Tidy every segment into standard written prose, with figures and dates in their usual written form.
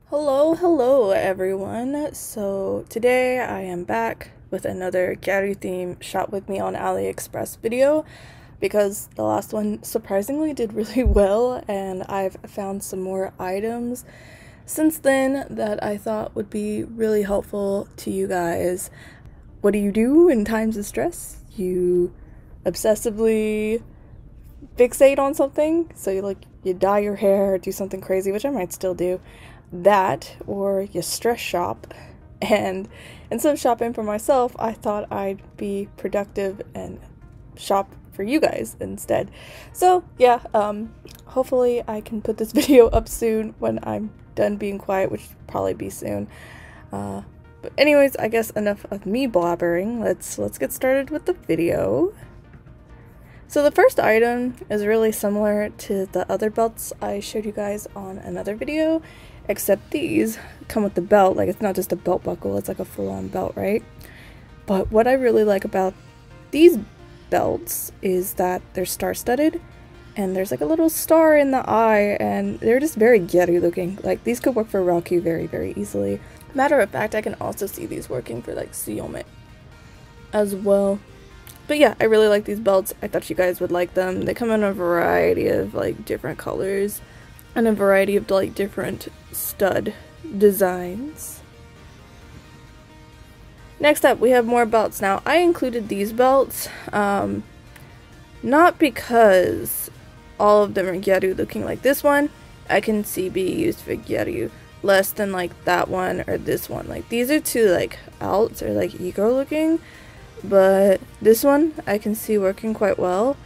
Hello everyone. So today I am back with another Gyaru-themed shop with me on Aliexpress video because the last one surprisingly did really well and I've found some more items since then that I thought would be really helpful to you guys. What do you do in times of stress? You obsessively fixate on something, so you dye your hair or do something crazy, which I might still do. That, or you stress shop. And instead of shopping for myself, I thought I'd be productive and shop for you guys instead. So yeah, hopefully I can put this video up soon when I'm done being quiet, which will probably be soon. But anyways, I guess enough of me blabbering. Let's get started with the video. So the first item is really similar to the other belts I showed you guys on another video, except these come with the belt. Like, it's not just a belt buckle, it's like a full-on belt, right? But what I really like about these belts is that they're star-studded, and there's like a little star in the eye, and they're just very Gyaru looking. Like, these could work for Raku very, very easily. Matter of fact, I can also see these working for like Seomet as well. But yeah, I really like these belts. I thought you guys would like them. They come in a variety of like different colors and a variety of like different stud designs. Next up, we have more belts. Now, I included these belts not because all of them are Gyaru looking. Like this one, I can see be used for Gyaru less than like that one or this one. Like these are two like outs or like eco looking. But this one I can see working quite well.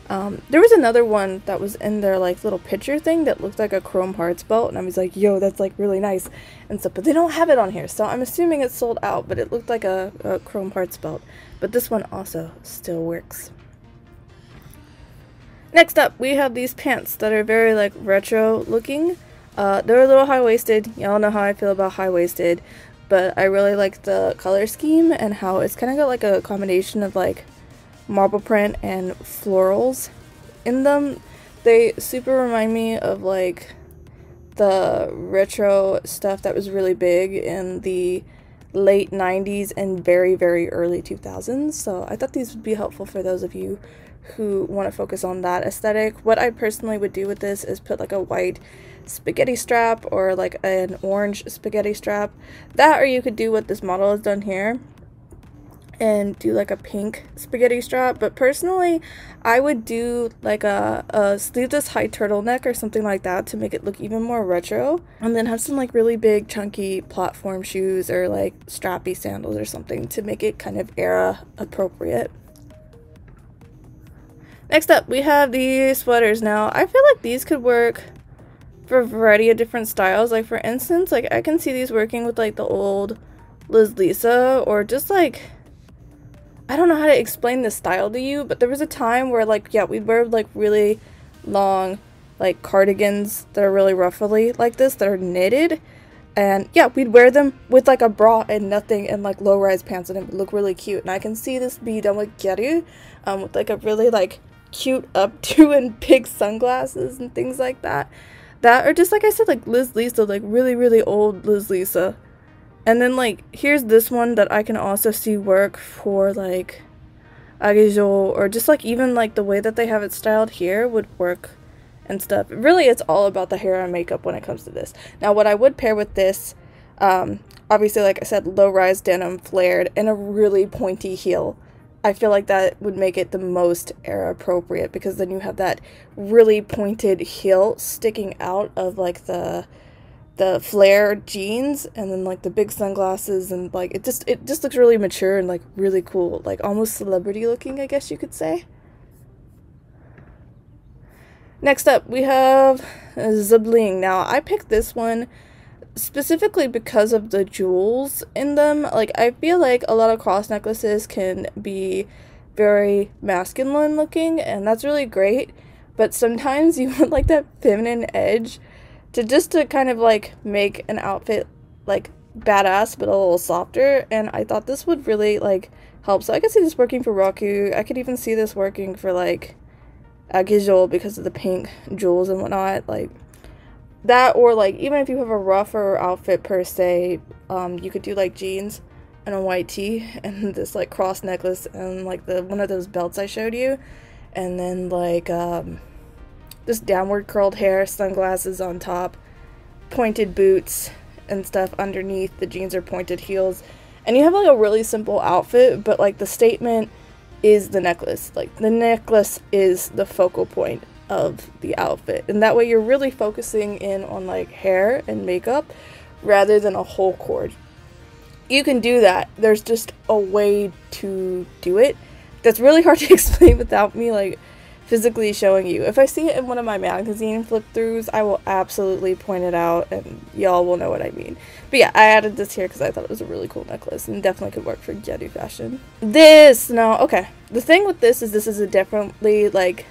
There was another one that was in their like little picture thing that looked like a chrome hearts belt, and I was like, yo, that's like really nice and stuff, but they don't have it on here, so I'm assuming it's sold out, but it looked like a chrome hearts belt. But this one also still works. Next up, we have these pants that are very like retro looking. They're a little high-waisted. Y'all know how I feel about high-waisted. But I really like the color scheme and how it's kind of got like a combination of like marble print and florals in them. They super remind me of like the retro stuff that was really big in the late 90s and very, very early 2000s. So I thought these would be helpful for those of you who want to focus on that aesthetic. What I personally would do with this is put like a white spaghetti strap or like an orange spaghetti strap. That, or you could do what this model has done here and do like a pink spaghetti strap. But personally, I would do like a sleeveless high turtleneck or something like that to make it look even more retro, and then have some like really big chunky platform shoes or like strappy sandals or something to make it kind of era appropriate. Next up, we have these sweaters. Now, I feel like these could work for a variety of different styles. Like, for instance, like I can see these working with like the old Liz Lisa, or just like, I don't know how to explain this style to you, but there was a time where like, yeah, we'd wear like really long like cardigans that are really ruffly like this, that are knitted, and yeah, we'd wear them with like a bra and nothing and like low-rise pants, and it would look really cute. And I can see this be done with Gyaru, with like a really like cute updo and big sunglasses and things like that. That, or just like I said, like Liz Lisa, like really, really old Liz Lisa. And then like, here's this one that I can also see work for like Agejo, or just like even like the way that they have it styled here would work and stuff. Really, it's all about the hair and makeup when it comes to this. Now, what I would pair with this, obviously, like I said, low-rise denim flared and a really pointy heel. I feel like that would make it the most era appropriate, because then you have that really pointed heel sticking out of like the flare jeans, and then like the big sunglasses, and like it just looks really mature and like really cool, like almost celebrity looking, I guess you could say. Next up, we have Zibling. Now, I picked this one specifically because of the jewels in them. Like, I feel like a lot of cross necklaces can be very masculine looking, and that's really great, but sometimes you want like that feminine edge to kind of like make an outfit like badass but a little softer, and I thought this would really like help. So I could see this working for Raku. I could even see this working for like Agejo because of the pink jewels and whatnot. Like, that, or like even if you have a rougher outfit per se, you could do like jeans and a white tee and this like cross necklace and like the one of those belts I showed you, and then like this downward curled hair, sunglasses on top, pointed boots and stuff underneath. The jeans are pointed heels, and you have like a really simple outfit, but like the statement is the necklace. Like the necklace is the focal point of the outfit, and that way you're really focusing in on like hair and makeup rather than a whole cord. You can do that. There's just a way to do it that's really hard to explain without me like physically showing you. If I see it in one of my magazine flip throughs, I will absolutely point it out and y'all will know what I mean. But yeah, I added this here because I thought it was a really cool necklace and definitely could work for Gyaru fashion. Okay, the thing with this is a definitely like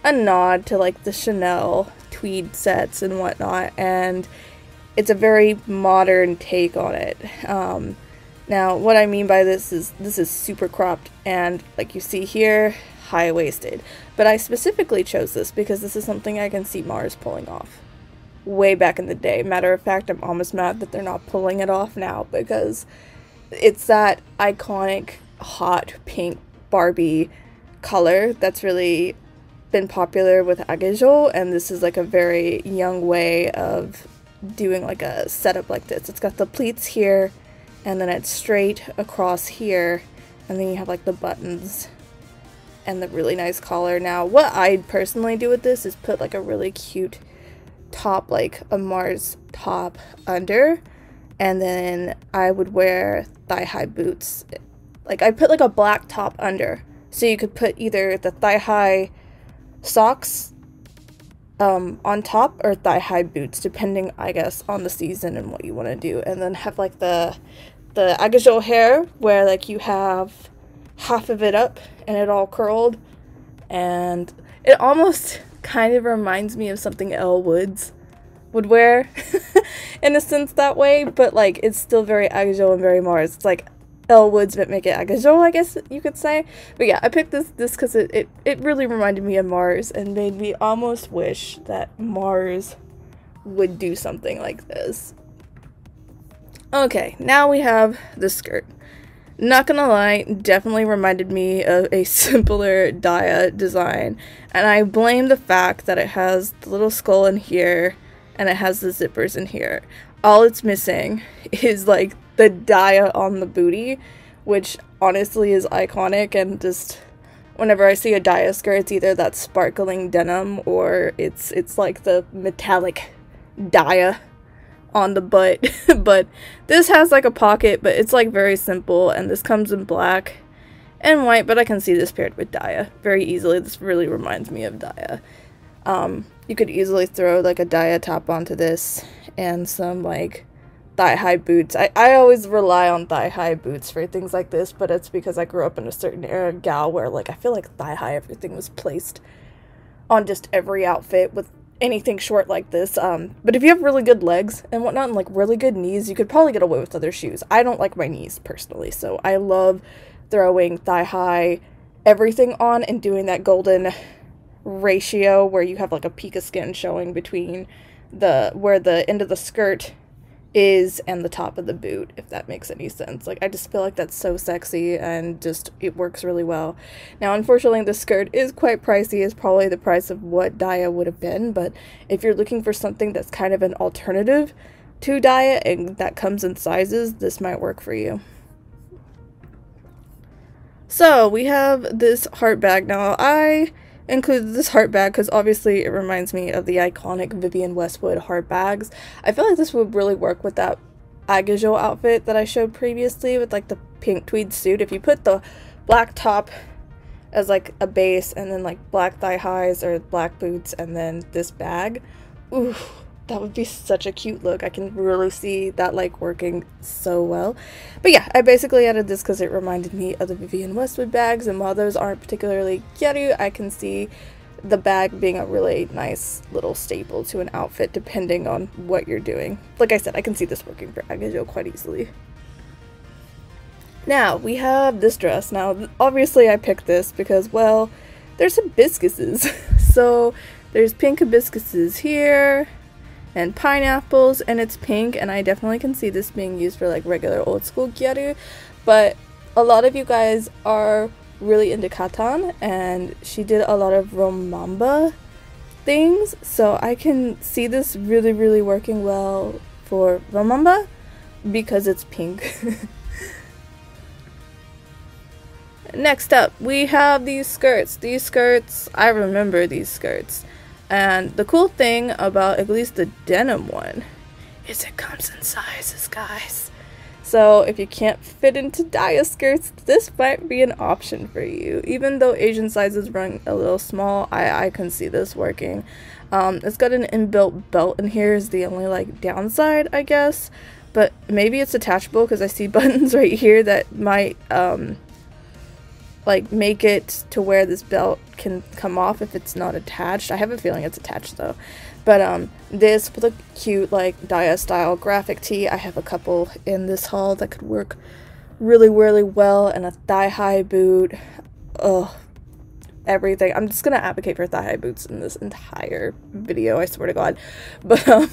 a nod to like the Chanel tweed sets and whatnot, and it's a very modern take on it. Now what I mean by this is super cropped, and like you see here, high-waisted, but I specifically chose this because this is something I can see Mars pulling off way back in the day. Matter of fact, I'm almost mad that they're not pulling it off now, because it's that iconic hot pink Barbie color that's really been popular with agejo, and this is like a very young way of doing like a setup like this. It's got the pleats here, and then it's straight across here, and then you have like the buttons and the really nice collar. Now what I personally do with this is put like a really cute top, like a Mars top under, and then I would wear thigh-high boots. Like I put like a black top under, so you could put either the thigh-high socks on top or thigh-high boots, depending I guess on the season and what you want to do, and then have like the agejo hair where like you have half of it up and it all curled, and it almost kind of reminds me of something Elle Woods would wear in a sense that way, but like it's still very agejo and very Mars. It's like Elle Woods but make it agejo, I guess you could say. But yeah, I picked this because it really reminded me of Mars and made me almost wish that Mars would do something like this. Okay, now we have the skirt. Not gonna lie, definitely reminded me of a simpler d.i.a design, and I blame the fact that it has the little skull in here and it has the zippers in here. All it's missing is like the d.i.a on the booty, which honestly is iconic, and just whenever I see a d.i.a skirt, it's either that sparkling denim or it's like the metallic d.i.a on the butt. But this has like a pocket, but it's like very simple, and this comes in black and white, but I can see this paired with d.i.a very easily. This really reminds me of d.i.a. You could easily throw like a d.i.a top onto this and some like thigh-high boots. I always rely on thigh-high boots for things like this, but it's because I grew up in a certain era gal where like I feel like thigh-high everything was placed on just every outfit with anything short like this. But if you have really good legs and whatnot and like really good knees, you could probably get away with other shoes. I don't like my knees personally, so I love throwing thigh-high everything on and doing that golden ratio where you have like a peak of skin showing between where the end of the skirt is and the top of the boot, if that makes any sense. Like I just feel like that's so sexy and just it works really well. Now unfortunately the skirt is quite pricey. It's probably the price of what d.i.a would have been, but if you're looking for something that's kind of an alternative to d.i.a and that comes in sizes, this might work for you. So we have this heart bag. Now I included this heart bag because obviously it reminds me of the iconic Vivienne Westwood heart bags. I feel like this would really work with that agejo outfit that I showed previously with like the pink tweed suit. If you put the black top as like a base and then like black thigh highs or black boots and then this bag, ooh, that would be such a cute look. I can really see that like working so well. But yeah, I basically added this because it reminded me of the Vivienne Westwood bags, and while those aren't particularly Gyaru, I can see the bag being a really nice little staple to an outfit depending on what you're doing. Like I said, I can see this working for agejo quite easily. Now, we have this dress. Now, obviously I picked this because, well, there's hibiscuses. So, there's pink hibiscuses here, and pineapples, and it's pink, and I definitely can see this being used for like regular old school gyaru, but a lot of you guys are really into katan, and she did a lot of romamba things, so I can see this really working well for romamba because it's pink. Next up, we have these skirts. These skirts, I remember these skirts. And the cool thing about at least the denim one is it comes in sizes, guys. So if you can't fit into d.i.a skirts, this might be an option for you. Even though Asian sizes run a little small, I can see this working. It's got an inbuilt belt in here is the only like downside, I guess. But maybe it's attachable because I see buttons right here that might like make it to where this belt can come off if it's not attached. I have a feeling it's attached though. But this with a cute like d.i.a style graphic tee. I have a couple in this haul that could work really well, and a thigh-high boot. Ugh, everything. I'm just gonna advocate for thigh-high boots in this entire video, I swear to God. But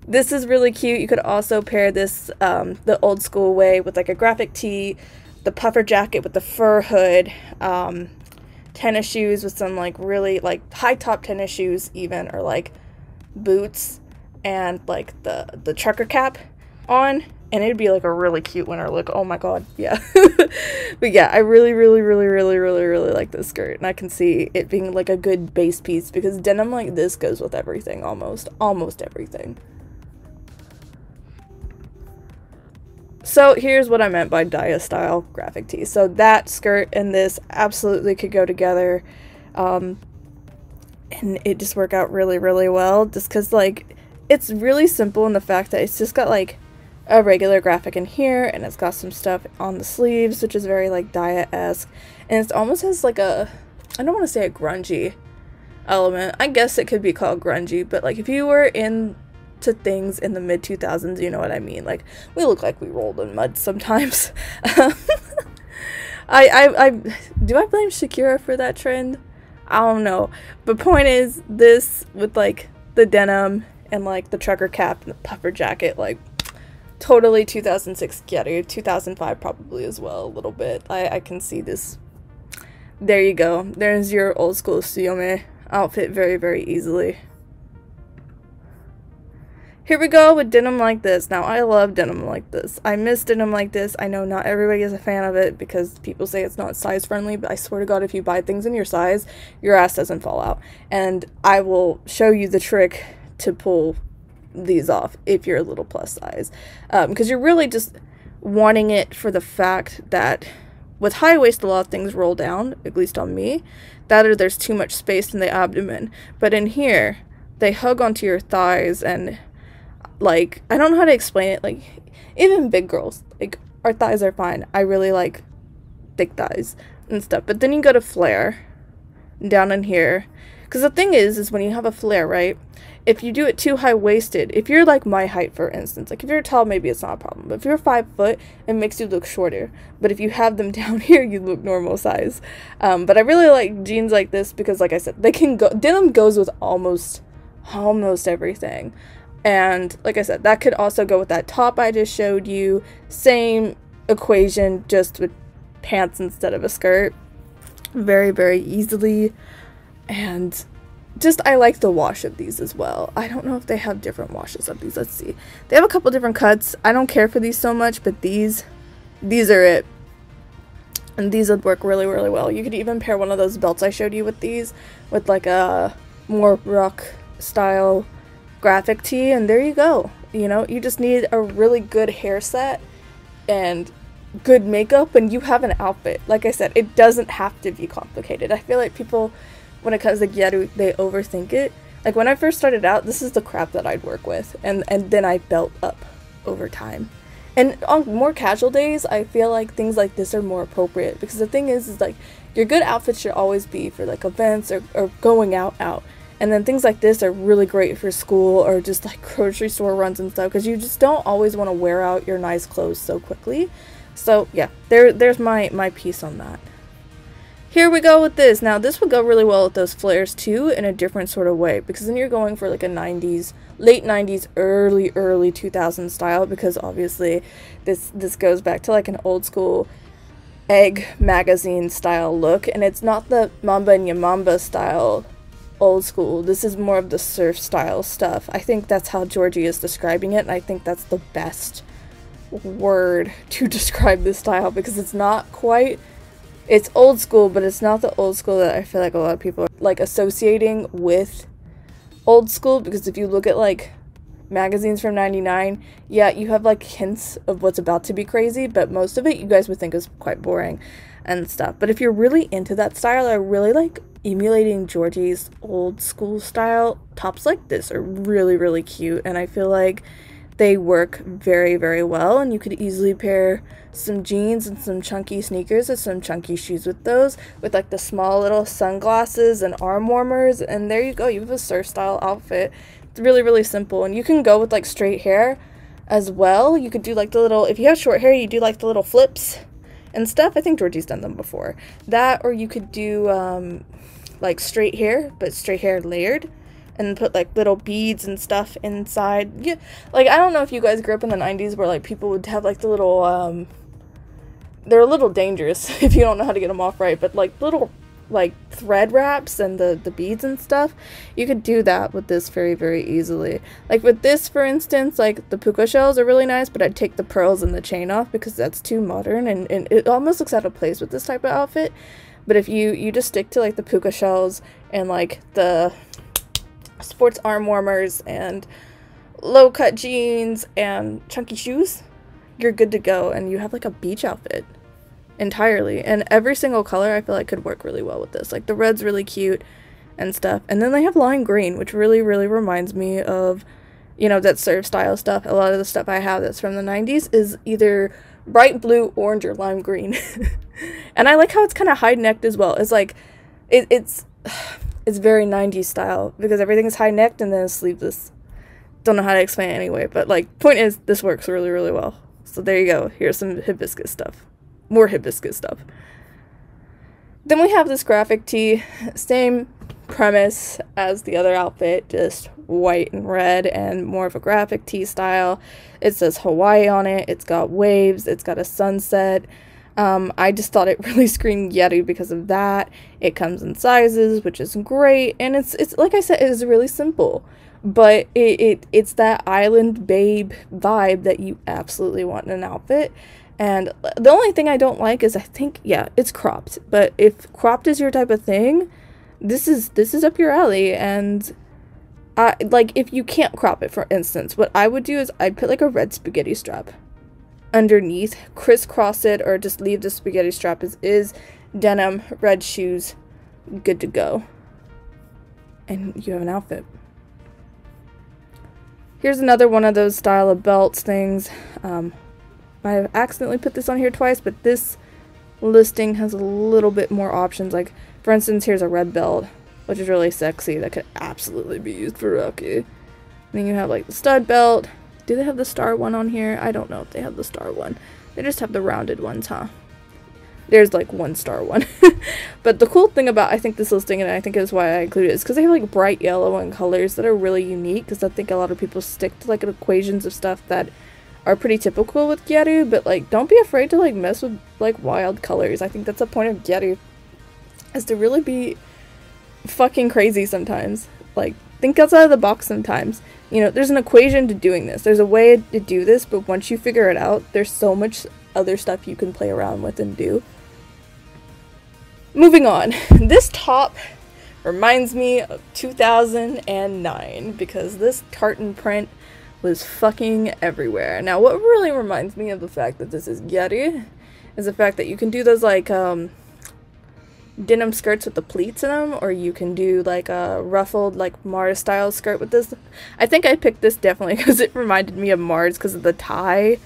this is really cute. You could also pair this the old school way with like a graphic tee, the puffer jacket with the fur hood, tennis shoes with some like really like high top tennis shoes even, or like boots, and like the trucker cap on, and it'd be like a really cute winter look. Oh my god, yeah. But yeah, I really like this skirt, and I can see it being like a good base piece because denim like this goes with everything, almost everything. So here's what I meant by d.i.a style graphic tee. So that skirt and this absolutely could go together, and it just work out really well, just because like it's really simple in the fact that it's just got like a regular graphic in here, and it's got some stuff on the sleeves which is very like d.i.a-esque, and it almost has like a, I don't want to say a grungy element. I guess it could be called grungy, but like if you were into things in the mid 2000s, you know what I mean. Like we look like we rolled in mud sometimes. I do I blame Shakira for that trend? I don't know, but point is, this with like the denim and like the trucker cap and the puffer jacket, like totally 2006 Gyaru, 2005 probably as well a little bit. I can see this. There you go, there's your old school Suyome outfit very easily. Here we go with denim like this. Now, I love denim like this. I miss denim like this. I know not everybody is a fan of it because people say it's not size friendly, but I swear to God, if you buy things in your size, your ass doesn't fall out. And I will show you the trick to pull these off if you're a little plus size. Because you're really just wanting it for the fact that with high waist, a lot of things roll down, at least on me, that or there's too much space in the abdomen. But in here, they hug onto your thighs, and like, I don't know how to explain it, like, even big girls, like, our thighs are fine. I really like thick thighs and stuff, but then you go to flare down in here, because the thing is when you have a flare, right, if you do it too high-waisted, if you're like my height, for instance, like if you're tall, maybe it's not a problem, but if you're 5 foot, it makes you look shorter. But if you have them down here, you look normal size. But I really like jeans like this because, like I said, they can go, denim goes with almost everything. And like I said, that could also go with that top I just showed you. Same equation, just with pants instead of a skirt. Very easily. And just, I like the wash of these as well. I don't know if they have different washes of these. Let's see. They have a couple different cuts. I don't care for these so much, but these are it. And these would work really well. You could even pair one of those belts I showed you with these, with like a more rock style graphic tee, and there you go. You know, you just need a really good hair set and good makeup, and you have an outfit. Like I said, it doesn't have to be complicated. I feel like people, when it comes to gyaru, they overthink it. Like when I first started out, this is the crap that I'd work with, and then I built up over time. And on more casual days, I feel like things like this are more appropriate, because the thing is like your good outfit should always be for like events or going out. And then things like this are really great for school or just like grocery store runs and stuff, because you just don't always want to wear out your nice clothes so quickly. So yeah, there's my piece on that. here we go with this. Now this would go really well with those flares too, in a different sort of way, because then you're going for like a 90s, late 90s, early 2000s style, because obviously this goes back to like an old school egg magazine style look, and it's not the Mamba and Yamamba style old school. This is more of the surf style stuff. I think that's how Georgie is describing it, and I think that's the best word to describe this style, because it's not quite, it's old school, but it's not the old school that I feel like a lot of people are like associating with old school. Because if you look at like magazines from 99, yeah, you have like hints of what's about to be crazy, but most of it you guys would think is quite boring and stuff. But if you're really into that style, I really like emulating Georgie's old school style. Tops like this are really cute, and I feel like they work very well, and you could easily pair some jeans and some chunky sneakers and some chunky shoes with those, with like the small little sunglasses and arm warmers, and there you go, you have a surf style outfit. It's really simple, and you can go with like straight hair as well. You could do like the little, if you have short hair, you do like the little flips and stuff. I think Georgie's done them before. That, or you could do like straight hair, but straight hair layered, and put like little beads and stuff inside. Yeah, like I don't know if you guys grew up in the 90s where like people would have like the little they're a little dangerous if you don't know how to get them off right, but like little like thread wraps and the beads and stuff, you could do that with this very easily. Like with this, for instance, like the puka shells are really nice, but I'd take the pearls and the chain off because that's too modern, and it almost looks out of place with this type of outfit. But if you just stick to like the puka shells and like the sports arm warmers and low cut jeans and chunky shoes, you're good to go, and you have like a beach outfit entirely. And every single color I feel like could work really well with this. Like the red's really cute and stuff, and then they have lime green, which really reminds me of, you know, that surf style stuff. A lot of the stuff I have that's from the 90s is either bright blue, orange, or lime green. And I like how it's kind of high necked as well. It's like it's very 90s style because everything is high necked and then it's sleeveless. Don't know how to explain it anyway, but like point is, this works really well. So there you go. Here's some hibiscus stuff. More hibiscus stuff. Then we have this graphic tee. Same premise as the other outfit, just white and red and more of a graphic tee style. It says Hawaii on it. It's got waves. It's got a sunset. I just thought it really screamed Gyaru because of that. It comes in sizes, which is great, and it's like I said, it is really simple, but it's that island babe vibe that you absolutely want in an outfit. And the only thing I don't like is, I think, yeah, it's cropped, but if cropped is your type of thing, this is up your alley. And like if you can't crop it, for instance, what I would do is I'd put like a red spaghetti strap underneath, crisscross it, or just leave the spaghetti strap as is, denim, red shoes, good to go, and you have an outfit. Here's another one of those style of belts things. I accidentally put this on here twice, but this listing has a little bit more options. Like for instance, here's a red belt, which is really sexy, that could absolutely be used for Rocky. And then you have like the stud belt. Do they have the star one on here? I don't know if they have the star one. They just have the rounded ones, huh? There's like one star one. But the cool thing about, I think, this listing, and I think is why I included it, is because they have like bright yellow and colors that are really unique, because I think a lot of people stick to like equations of stuff that are pretty typical with Gyaru, but like don't be afraid to like mess with like wild colors. I think that's the point of Gyaru, is to really be fucking crazy sometimes. Like think outside of the box sometimes. You know, there's an equation to doing this. There's a way to do this, but once you figure it out, there's so much other stuff you can play around with and do. Moving on. This top reminds me of 2009 because this tartan print was fucking everywhere. Now, what really reminds me of the fact that this is Gyaru is the fact that you can do those like denim skirts with the pleats in them, or you can do like a ruffled like Mars style skirt with this. I think I picked this definitely because it reminded me of Mars because of the tie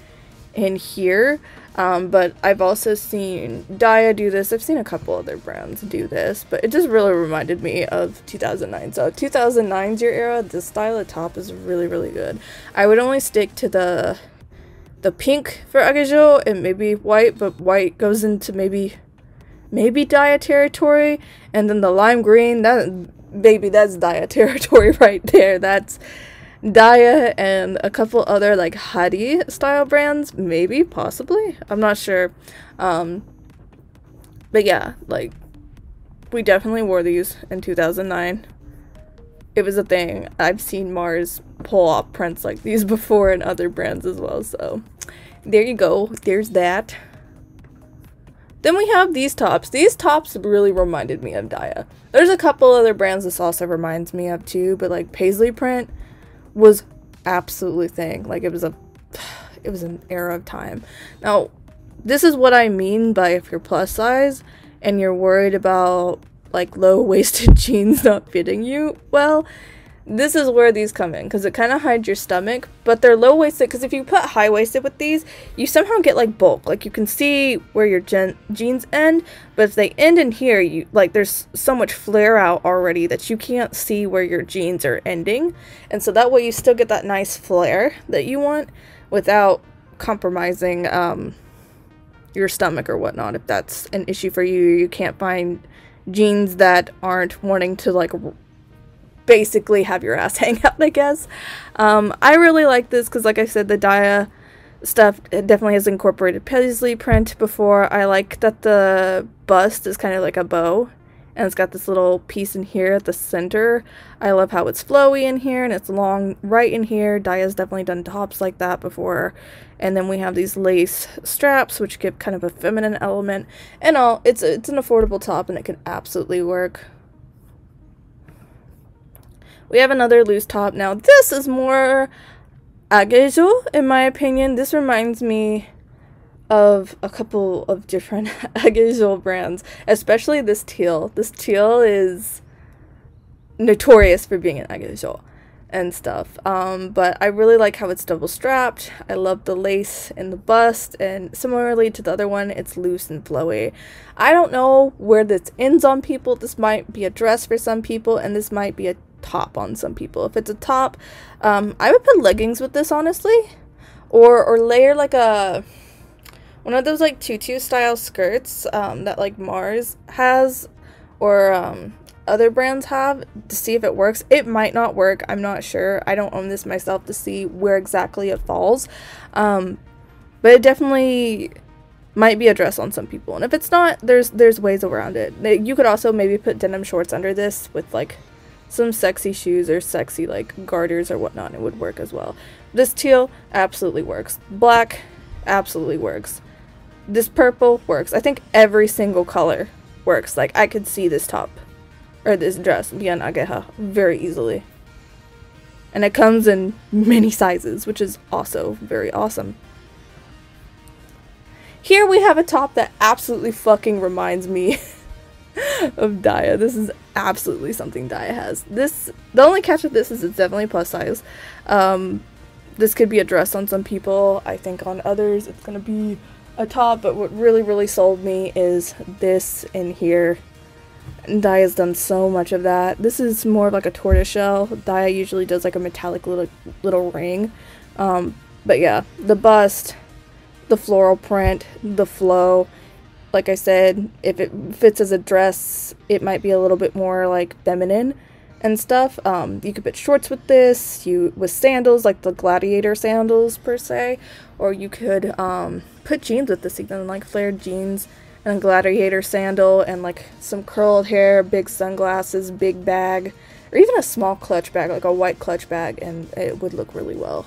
in here, but I've also seen d.i.a do this. I've seen a couple other brands do this, but it just really reminded me of 2009. So 2009's your era. This style of top is really good. I would only stick to the pink for Agejo and maybe white, but white goes into maybe maybe d.i.a territory, and then the lime green, baby, that's d.i.a territory right there. That's d.i.a and a couple other like Hadi style brands, maybe, possibly, I'm not sure. But yeah, like, we definitely wore these in 2009. It was a thing. I've seen Mars pull off prints like these before in other brands as well, so there you go. There's that. Then we have these tops. These tops really reminded me of d.i.a. There's a couple other brands this also reminds me of too, but like paisley print was absolutely thing. Like, it was an era of time. Now, this is what I mean by if you're plus size and you're worried about like low-waisted jeans not fitting you well, this is where these come in, because it kind of hides your stomach, but they're low-waisted, because if you put high-waisted with these, you somehow get like bulk. Like, you can see where your jeans end, but if they end in here, you like, there's so much flare out already that you can't see where your jeans are ending, and so that way you still get that nice flare that you want without compromising your stomach or whatnot. If that's an issue for you, you can't find jeans that aren't wanting to like basically have your ass hang out, I guess. I really like this because, like I said, the d.i.a stuff, it definitely has incorporated paisley print before. I like that the bust is kind of like a bow, and it's got this little piece in here at the center. I love how it's flowy in here and it's long right in here. d.i.a's definitely done tops like that before. And then we have these lace straps, which give kind of a feminine element. And all, it's an affordable top, and it can absolutely work. We have another loose top. Now, this is more agejo, in my opinion. This reminds me of a couple of different agejo brands, especially this teal. This teal is notorious for being an agejo and stuff, but I really like how it's double strapped. I love the lace in the bust, and similarly to the other one, it's loose and flowy. I don't know where this ends on people. This might be a dress for some people, and this might be a top on some people. If it's a top, I would put leggings with this, honestly, or layer like one of those like tutu style skirts that like Mars has, or other brands have, to see if it works. It might not work, I'm not sure. I don't own this myself to see where exactly it falls, but it definitely might be a dress on some people, and if it's not, there's ways around it. You could also maybe put denim shorts under this with like some sexy shoes or sexy like garters or whatnot, and it would work as well. This teal absolutely works. Black absolutely works. This purple works. I think every single color works. Like, I could see this top or this dress be an ageha very easily, and it comes in many sizes, which is also very awesome. Here we have a top that absolutely fucking reminds me of d.i.a. This is absolutely something d.i.a has. The only catch with this is it's definitely plus size. This could be a dress on some people. I think on others it's gonna be a top, but what really sold me is this in here. d.i.a's done so much of that. This is more of like a tortoiseshell. d.i.a usually does like a metallic little ring. But yeah, the bust, the floral print, the flow. Like I said, if it fits as a dress, it might be a little bit more like feminine and stuff. You could put shorts with this, with sandals, like the gladiator sandals per se, or you could put jeans with this, even like flared jeans and a gladiator sandal and like some curled hair, big sunglasses, big bag, or even a small clutch bag, like a white clutch bag, and it would look really well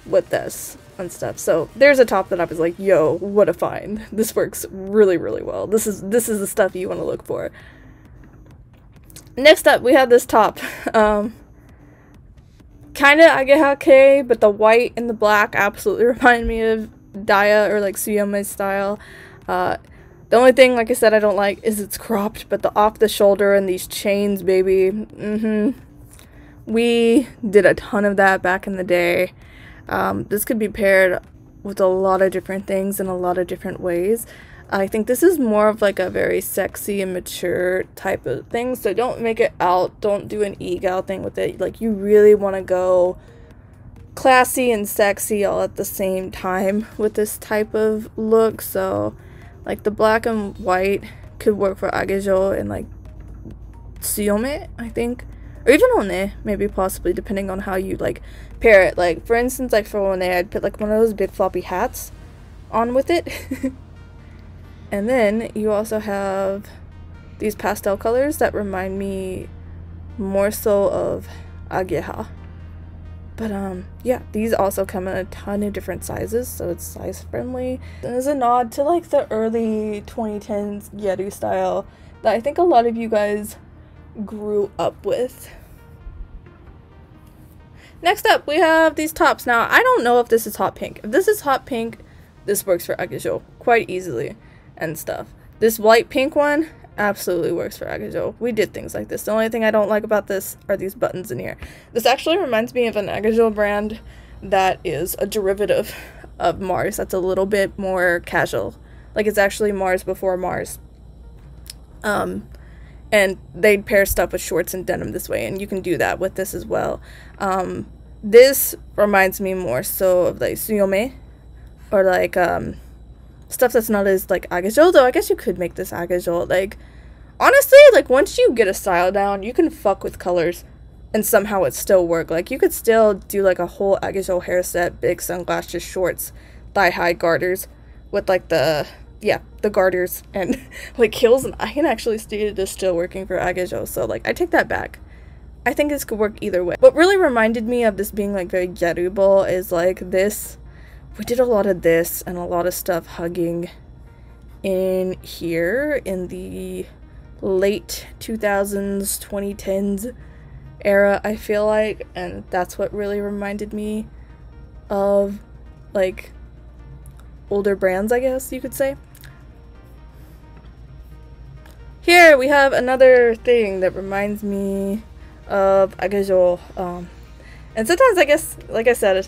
with this and stuff. So there's a top that I was like, yo, what a find. This works really well. This is the stuff you want to look for. Next up, we have this top. Kinda agehake, but the white and the black absolutely remind me of d.i.a or like Tsuyome style. The only thing, like I said, I don't like is it's cropped, but the off the shoulder and these chains, baby. We did a ton of that back in the day. This could be paired with a lot of different things in a lot of different ways. I think this is more of like a very sexy and mature type of thing, so don't make it out, don't do an ego thing with it. Like, you really want to go classy and sexy all at the same time with this type of look. So Like the black and white could work for agejo and like tsuyome, I think. Or even one, maybe possibly, depending on how you like pair it. Like for instance, like for one, I'd put like one of those big floppy hats on with it. And then you also have these pastel colors that remind me more so of ageha. But yeah, these also come in a ton of different sizes, so it's size friendly. And there's a nod to like the early 2010s Gyaru style that I think a lot of you guys grew up with. Next up, we have these tops. Now, I don't know if this is hot pink. If this is hot pink, this works for agejo quite easily and stuff. This white pink one absolutely works for agejo. We did things like this. The only thing I don't like about this are these buttons in here. This actually reminds me of an agejo brand that is a derivative of Mars that's a little bit more casual. Like it's actually Mars before Mars. And they'd pair stuff with shorts and denim this way, and you can do that with this as well. This reminds me more so of like tsuyome, or like stuff that's not as like agejo, though I guess you could make this agejo. Like honestly, like once you get a style down, you can fuck with colors and somehow it still work. Like you could still do like a whole agejo hair set, big sunglasses, shorts, thigh-high garters with like the garters and like heels, and I can actually see it is still working for agejo, so like I take that back. I think this could work either way. What really reminded me of this being like very gyaru-ball is like this. We did a lot of this and a lot of stuff hugging in here in the late 2000s, 2010s era, I feel like, and that's what really reminded me of like older brands, I guess you could say. Here we have another thing that reminds me of agejo, and sometimes I guess, like I said,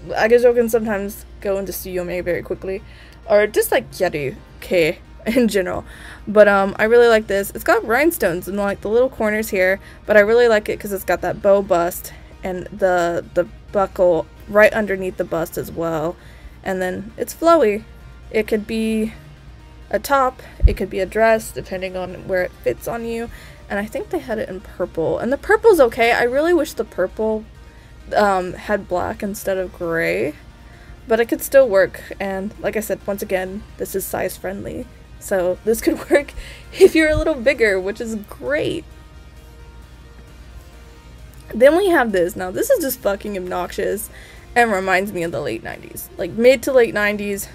agejo can sometimes go into tsuyome very quickly, or just like gyaru-kei in general. But I really like this. It's got rhinestones in like the little corners here, but I really like it because it's got that bow bust and the buckle right underneath the bust as well. And then it's flowy. It could be a top, it could be a dress, depending on where it fits on you. And I think they had it in purple, and the purple's okay. I really wish the purple had black instead of gray, but it could still work. And like I said, once again, this is size friendly, so this could work if you're a little bigger, which is great. Then we have this. Now this is just fucking obnoxious and reminds me of the late 90s, like mid to late 90s.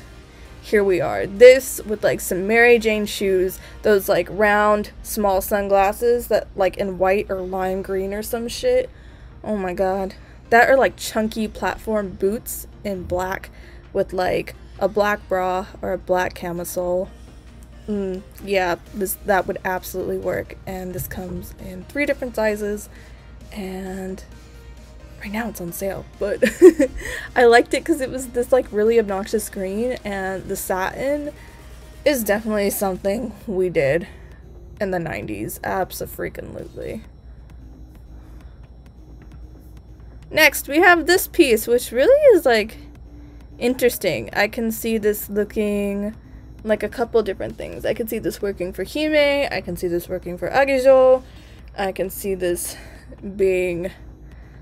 Here we are, this with like some Mary Jane shoes, those like round small sunglasses that like in white or lime green or some shit. Oh my god. That are like chunky platform boots in black with like a black bra or a black camisole. Yeah, that would absolutely work. And this comes in 3 different sizes, and right now it's on sale, but I liked it because it was this like really obnoxious green, and the satin is definitely something we did in the 90s. Abso-freaking-lutely. Next, we have this piece, which really is like interesting. I can see this looking like a couple different things. I can see this working for hime, I can see this working for agejo, I can see this being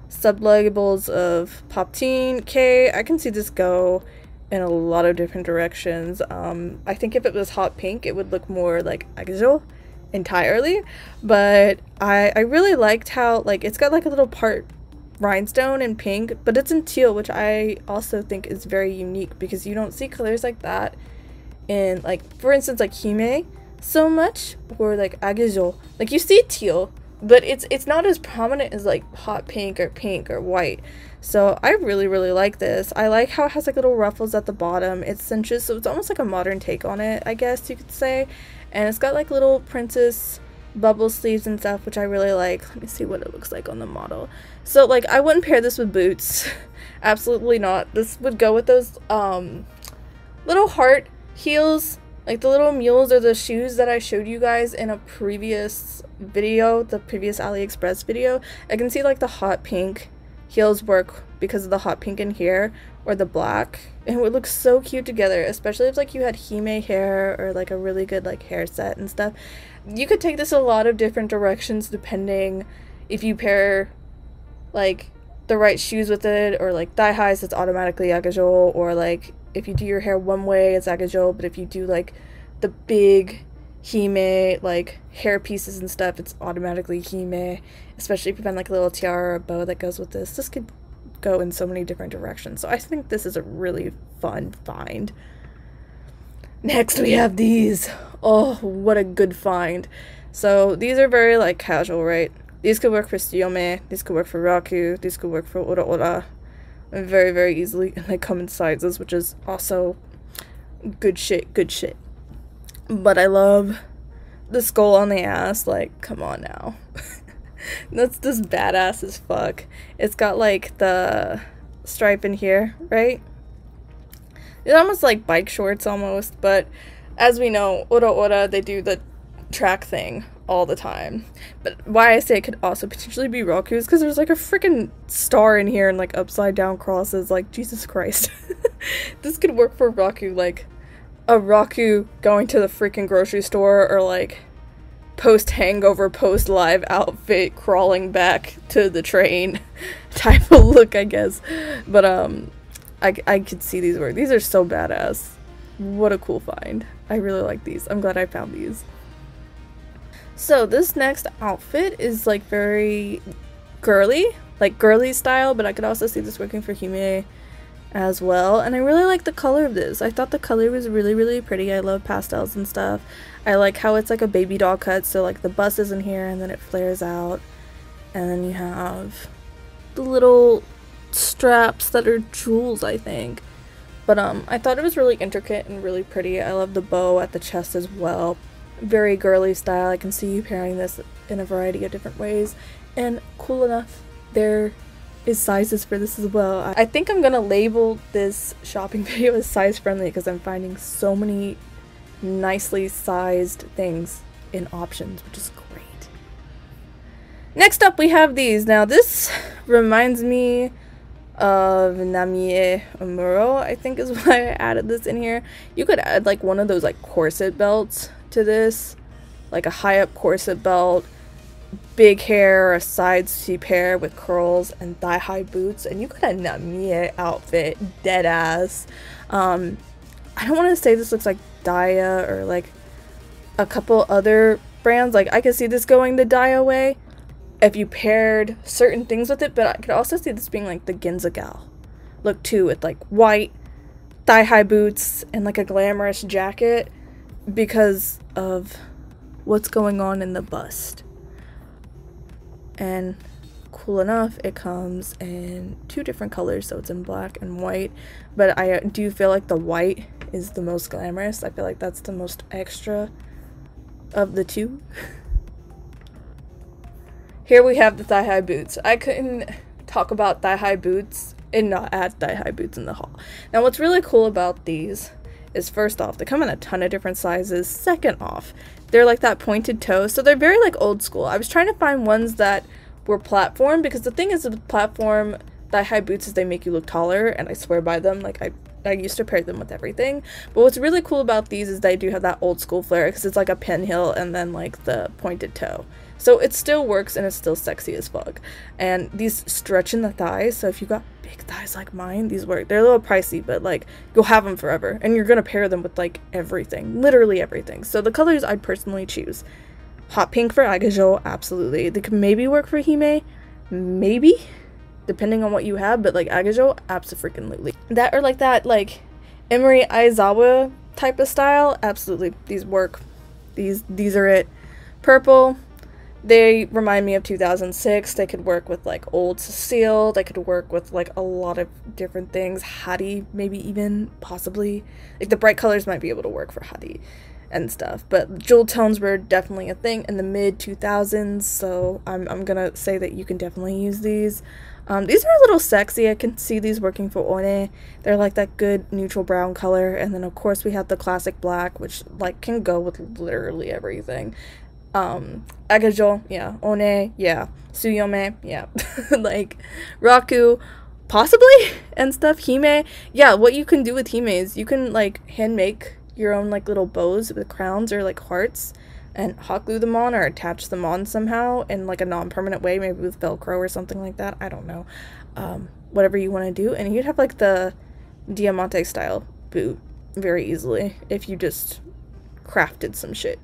sublabels of pop teen, K. I can see this go in a lot of different directions. I think if it was hot pink, it would look more like agejo entirely, but I really liked how like it's got like a little part rhinestone in pink, but it's in teal, which I also think is very unique because you don't see colors like that in, like, for instance, like hime so much, or like agejo. Like you see teal, but it's not as prominent as like hot pink or white. So I really like this. I like how it has like little ruffles at the bottom. It cinches, so it's almost like a modern take on it, I guess you could say. And it's got like little princess bubble sleeves and stuff, which I really like. Let me see what it looks like on the model. So like I wouldn't pair this with boots. Absolutely not. This would go with those little heart heels, like the little mules or the shoes that I showed you guys in a previous video, the previous Aliexpress video. I can see like the hot pink heels work because of the hot pink in here or the black, and it would look so cute together, especially if like you had hime hair or like a really good like hair set and stuff. You could take this a lot of different directions depending if you pair like the right shoes with it, or like thigh highs, it's automatically agajo, or like if you do your hair one way it's agajo, but if you do like the big hime like hair pieces and stuff, it's automatically hime, especially if you find like a little tiara or a bow that goes with this. This could go in so many different directions, so I think this is a really fun find. Next we have these. Oh, what a good find. So these are very like casual, right? These could work for tsuyome, these could work for raku, these could work for ora ora very, very easily, and they come in sizes, which is also good shit, good shit. But I love the skull on the ass, like, come on now. That's just badass as fuck. It's got like the stripe in here, right? It's almost like bike shorts almost, but as we know, ora ora, they do the track thing all the time. But why I say it could also potentially be raku is because there's like a freaking star in here and like upside down crosses, like Jesus Christ. This could work for raku, like a raku going to the freaking grocery store, or like post hangover, post live outfit crawling back to the train type of look, I guess. But I could see these work. These are so badass. What a cool find. I really like these. I'm glad I found these. So this next outfit is like very girly, like girly style, but I could also see this working for hime as well. And I really like the color of this. I thought the color was really, really pretty. I love pastels and stuff. I like how it's like a baby doll cut, so like the bust is in here and then it flares out. And then you have the little straps that are jewels, I think. But I thought it was really intricate and really pretty. I love the bow at the chest as well. Very girly style. I can see you pairing this in a variety of different ways, and cool enough, there is sizes for this as well. I think I'm gonna label this shopping video as size friendly because I'm finding so many nicely sized things in options, which is great. Next up we have these. Now this reminds me of Namie Amuro, I think is why I added this in here. You could add like one of those like corset belts to this, like a high up corset belt, big hair, a side sweep hair with curls, and thigh high boots, and you could have a Namie outfit, dead ass. I don't want to say this looks like d.i.a or like a couple other brands. Like I could see this going the d.i.a way if you paired certain things with it, but I could also see this being like the Ginza gal look too, with like white thigh high boots and like a glamorous jacket, because of what's going on in the bust. And cool enough, it comes in two different colors, so it's in black and white, but I do feel like the white is the most glamorous. I feel like that's the most extra of the two. Here we have the thigh high boots. I couldn't talk about thigh high boots and not add thigh high boots in the haul. Now what's really cool about these is, first off, they come in a ton of different sizes. Second off, they're like that pointed toe, so they're very like old school. I was trying to find ones that were platform, because the thing is with platform thigh high boots is they make you look taller, and I swear by them. Like I used to pair them with everything. But what's really cool about these is they do have that old school flair, because it's like a pin heel and then like the pointed toe. So it still works and it's still sexy as fuck. And these stretch in the thighs, so if you got big thighs like mine, these work. They're a little pricey, but like you'll have them forever, and you're gonna pair them with like everything, literally everything. So the colors I'd personally choose: hot pink for agajo, absolutely. They could maybe work for hime, maybe, depending on what you have, but like agajo, absolutely. That, or like that like Emery Aizawa type of style, absolutely. These work. These are it. Purple. They remind me of 2006. They could work with like old Cecile. They could work with like a lot of different things. Hadi, maybe even, possibly. Like the bright colors might be able to work for Hadi and stuff. But jewel tones were definitely a thing in the mid 2000s. So I'm gonna say that you can definitely use these. These are a little sexy. I can see these working for one. They're like that good neutral brown color. And then of course we have the classic black, which like can go with literally everything. Agajo, yeah, One, yeah, Tsuyome, yeah, like Raku, possibly, and stuff. Hime, yeah, what you can do with Hime is you can like hand make your own like little bows with crowns or like hearts and hot glue them on or attach them on somehow in like a non-permanent way, maybe with Velcro or something like that. I don't know. Whatever you want to do, and you'd have like the Diamante style boot very easily if you just crafted some shit.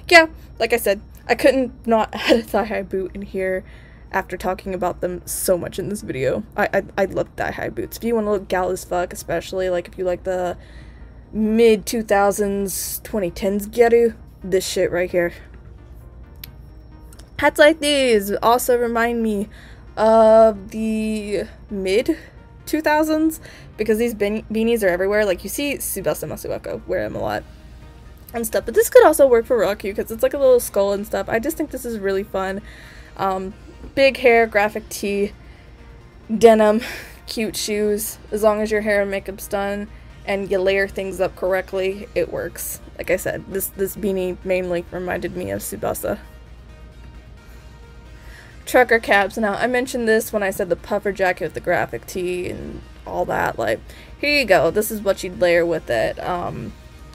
Yeah, like I said, I couldn't not add a thigh-high boot in here after talking about them so much in this video. I love thigh-high boots. If you want to look gal as fuck, especially like if you like the mid-2000s, 2010s Gyaru, this shit right here. Hats like these also remind me of the mid-2000s because these beanies are everywhere. Like you see Tsubasa Masuako wear them a lot and stuff, but this could also work for Raku because it's like a little skull and stuff. I just think this is really fun. Big hair, graphic tee, denim, cute shoes. As long as your hair and makeup's done and you layer things up correctly, it works. Like I said, this beanie mainly reminded me of Tsubasa. Trucker caps. Now, I mentioned this when I said the puffer jacket with the graphic tee and all that. Like, here you go. This is what you'd layer with it.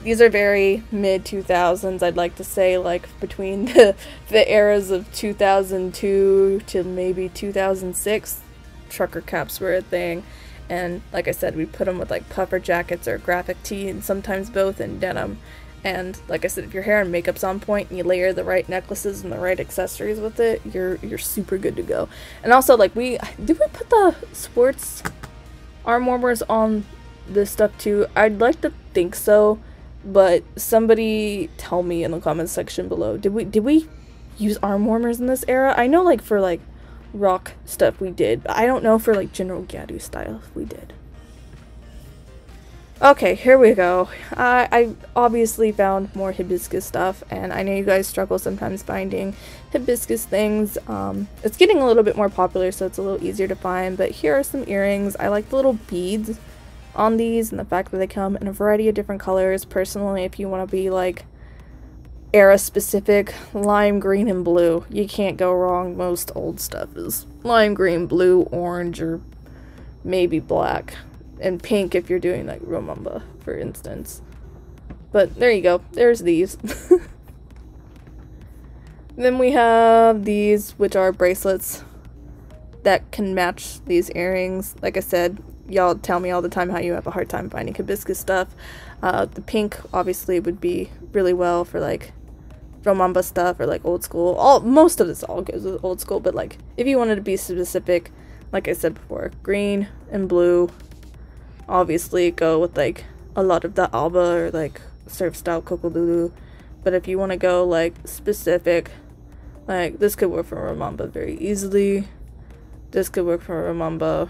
These are very mid-2000s, I'd like to say, like, between the eras of 2002 to maybe 2006. Trucker caps were a thing. And, like I said, we put them with, like, puffer jackets or graphic tee, and sometimes both in denim. And, like I said, if your hair and makeup's on point and you layer the right necklaces and the right accessories with it, you're super good to go. And also, like, did we put the sports arm warmers on this stuff too? I'd like to think so, but somebody tell me in the comments section below. Did we use arm warmers in this era? I know, like, for, like, rock stuff we did, but I don't know for, like, general Gyaru style if we did. Okay, here we go. I obviously found more hibiscus stuff, and I know you guys struggle sometimes finding hibiscus things. It's getting a little bit more popular, so it's a little easier to find, but here are some earrings. I like the little beads on these and the fact that they come in a variety of different colors. Personally, if you want to be, like, era specific, lime green and blue. You can't go wrong. Most old stuff is lime green, blue, orange, or maybe black. And pink if you're doing like Romamba, for instance. But there you go. There's these. Then we have these, which are bracelets that can match these earrings. Like I said, y'all tell me all the time how you have a hard time finding hibiscus stuff. The pink obviously would be really well for like Romamba stuff or like old school. Most of this all goes with old school, but like if you wanted to be specific, like I said before, green and blue. Obviously go with like a lot of the Alba or like surf style Kokolulu, but if you want to go like specific, like this could work for Romamba very easily. This could work for Romamba.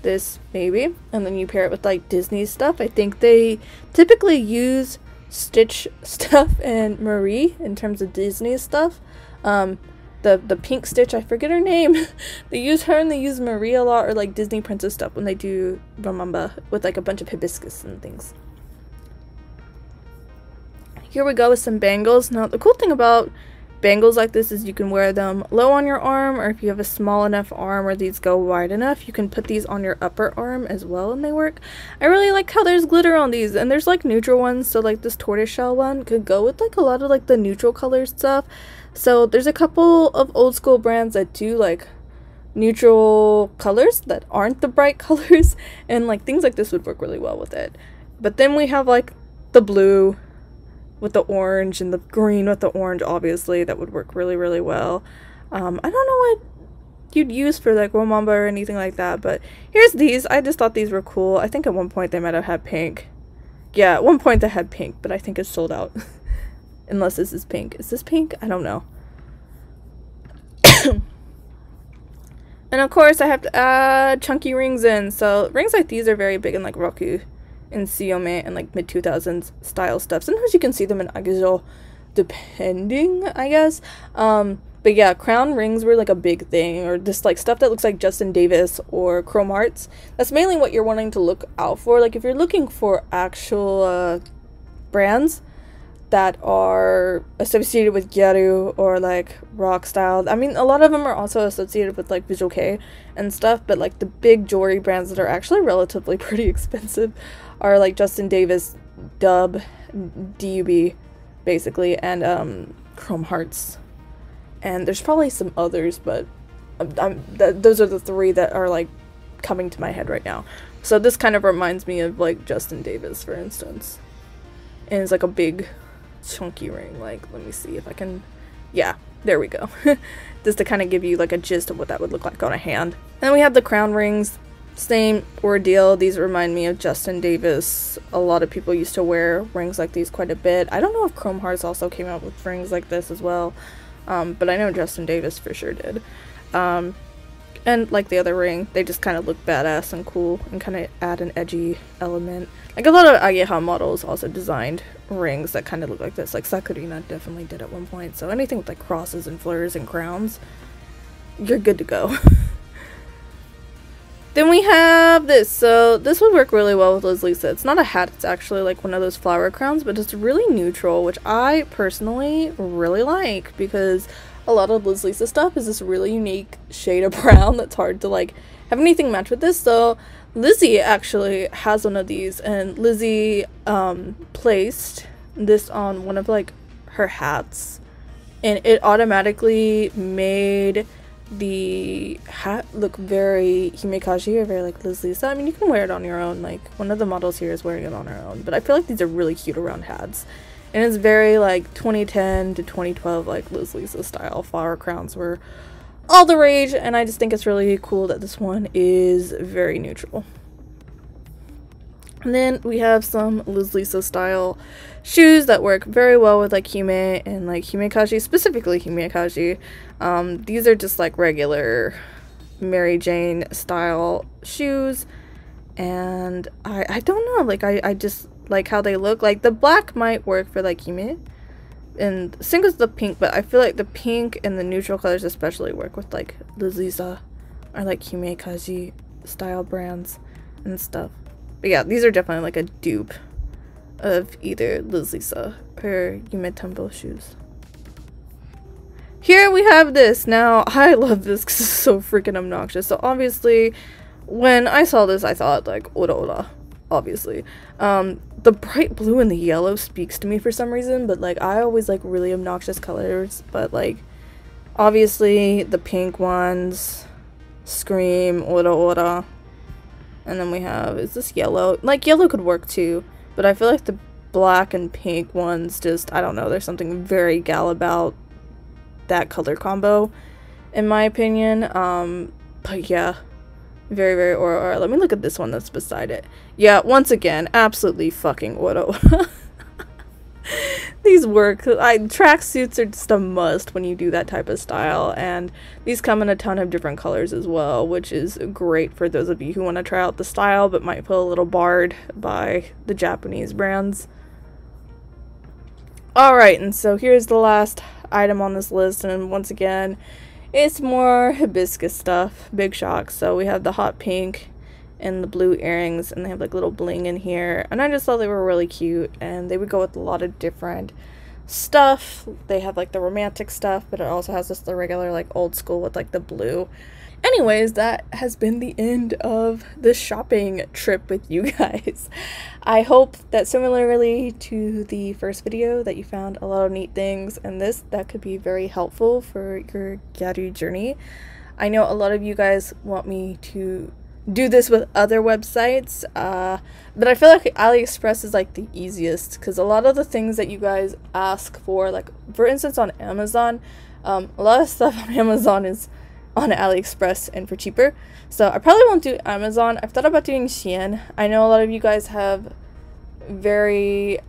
This maybe, and then you pair it with like Disney stuff. I think they typically use Stitch stuff and Marie in terms of Disney stuff. The pink Stitch, I forget her name. They use her and they use Marie a lot, or like Disney princess stuff when they do Romamba with like a bunch of hibiscus and things. Here we go with some bangles. Now the cool thing about bangles like this is you can wear them low on your arm, or if you have a small enough arm where these go wide enough, you can put these on your upper arm as well and they work. I really like how there's glitter on these, and there's like neutral ones, so like this tortoiseshell one could go with like a lot of like the neutral color stuff. So there's a couple of old school brands that do like neutral colors that aren't the bright colors, and like things like this would work really well with it. But then we have like the blue with the orange and the green with the orange, obviously that would work really, really well. I don't know what you'd use for like Romamba or anything like that, but here's these. I just thought these were cool. I think at one point they might have had pink. Yeah, at one point they had pink, but I think it's sold out. Unless this is pink. Is this pink? I don't know. And of course I have to add chunky rings in. So rings like these are very big in like Roku and Tsuyome and like mid-2000s style stuff. Sometimes you can see them in Agijo, depending, I guess. But yeah, crown rings were like a big thing, or just like stuff that looks like Justin Davis or Chrome Arts. That's mainly what you're wanting to look out for. Like if you're looking for actual brands, that are associated with Gyaru or like rock style. I mean, a lot of them are also associated with like Visual Kei and stuff, but like the big jewelry brands that are actually relatively pretty expensive are like Justin Davis, Dub, d.i.a basically, and Chrome Hearts. And there's probably some others, but those are the three that are like coming to my head right now. So this kind of reminds me of like Justin Davis, for instance. And it's like a big chunky ring. Like, let me see if I can, yeah, there we go. Just to kind of give you like a gist of what that would look like on a hand. And then we have the crown rings. Same ordeal. These remind me of Justin Davis. A lot of people used to wear rings like these quite a bit. I don't know if Chrome Hearts also came out with rings like this as well, but I know Justin Davis for sure did. And like the other ring, they just kind of look badass and cool and kind of add an edgy element. Like a lot of Aliexpress models also designed rings that kind of look like this. Like Sakurina definitely did at one point. So anything with like crosses and fleurs and crowns, you're good to go. Then we have this. So this would work really well with Liz Lisa. It's not a hat, it's actually like one of those flower crowns, but it's really neutral, which I personally really like because a lot of Liz Lisa stuff is this really unique shade of brown that's hard to like have anything match with this. So Lizzie actually has one of these, and Lizzie placed this on one of like her hats, and it automatically made the hat look very himekaji or very like Liz Lisa. I mean, you can wear it on your own. Like one of the models here is wearing it on her own, but I feel like these are really cute around hats. And it's very like 2010 to 2012 like Liz Lisa style. Flower crowns were all the rage, and I just think it's really cool that this one is very neutral. And then we have some Liz Lisa style shoes that work very well with like Hime and like himekaji, specifically himekaji. These are just like regular Mary Jane style shoes, and I don't know, like I just like how they look. Like the black might work for like Hime, and same as the pink, but I feel like the pink and the neutral colors especially work with like Liz Lisa or like himekaji style brands and stuff. But yeah, these are definitely like a dupe of either Liz Lisa or Yume Tempo shoes. Here we have this. Now, I love this because it's so freaking obnoxious. So obviously, when I saw this, I thought like, ora ora, obviously. The bright blue and the yellow speaks to me for some reason, but like, I always like really obnoxious colors, but like, obviously, the pink ones scream ora ora. And then we have, is this yellow? Like, yellow could work too, but I feel like the black and pink ones just, I don't know, there's something very gal about that color combo, in my opinion. But yeah, very, very ora ora. Let me look at this one that's beside it. Yeah, once again, absolutely fucking ora ora. These work. Tracksuits are just a must when you do that type of style, and these come in a ton of different colors as well, which is great for those of you who want to try out the style but might feel a little barred by the Japanese brands. Alright, and so here's the last item on this list, and once again, it's more hibiscus stuff. Big shock. So we have the hot pink and the blue earrings, and they have like little bling in here, and I just thought they were really cute, and they would go with a lot of different stuff. They have like the romantic stuff, but it also has just the regular like old school with like the blue. Anyways, that has been the end of the shopping trip with you guys. I hope that similarly to the first video that you found a lot of neat things, and that could be very helpful for your Gyaru journey. I know a lot of you guys want me to do this with other websites, but I feel like Aliexpress is like the easiest, because a lot of the things that you guys ask for, like for instance on Amazon, a lot of stuff on Amazon is on Aliexpress and for cheaper. So I probably won't do Amazon. I've thought about doing Shein. I know a lot of you guys have very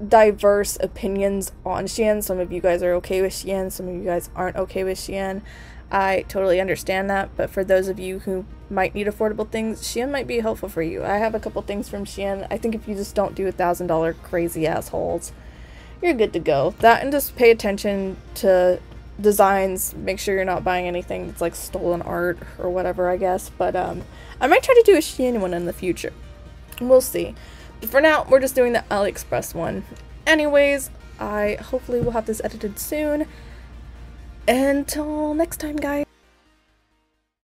diverse opinions on Shein. Some of you guys are okay with Shein, some of you guys aren't okay with Shein. I totally understand that, but for those of you who might need affordable things, Shein might be helpful for you. I have a couple things from Shein. I think if you just don't do $1,000 crazy assholes, you're good to go. That, and just pay attention to designs. Make sure you're not buying anything that's like stolen art or whatever, I guess. But I might try to do a Shein one in the future. We'll see. But for now, we're just doing the Aliexpress one. Anyways, I hopefully will have this edited soon. Until next time, guys.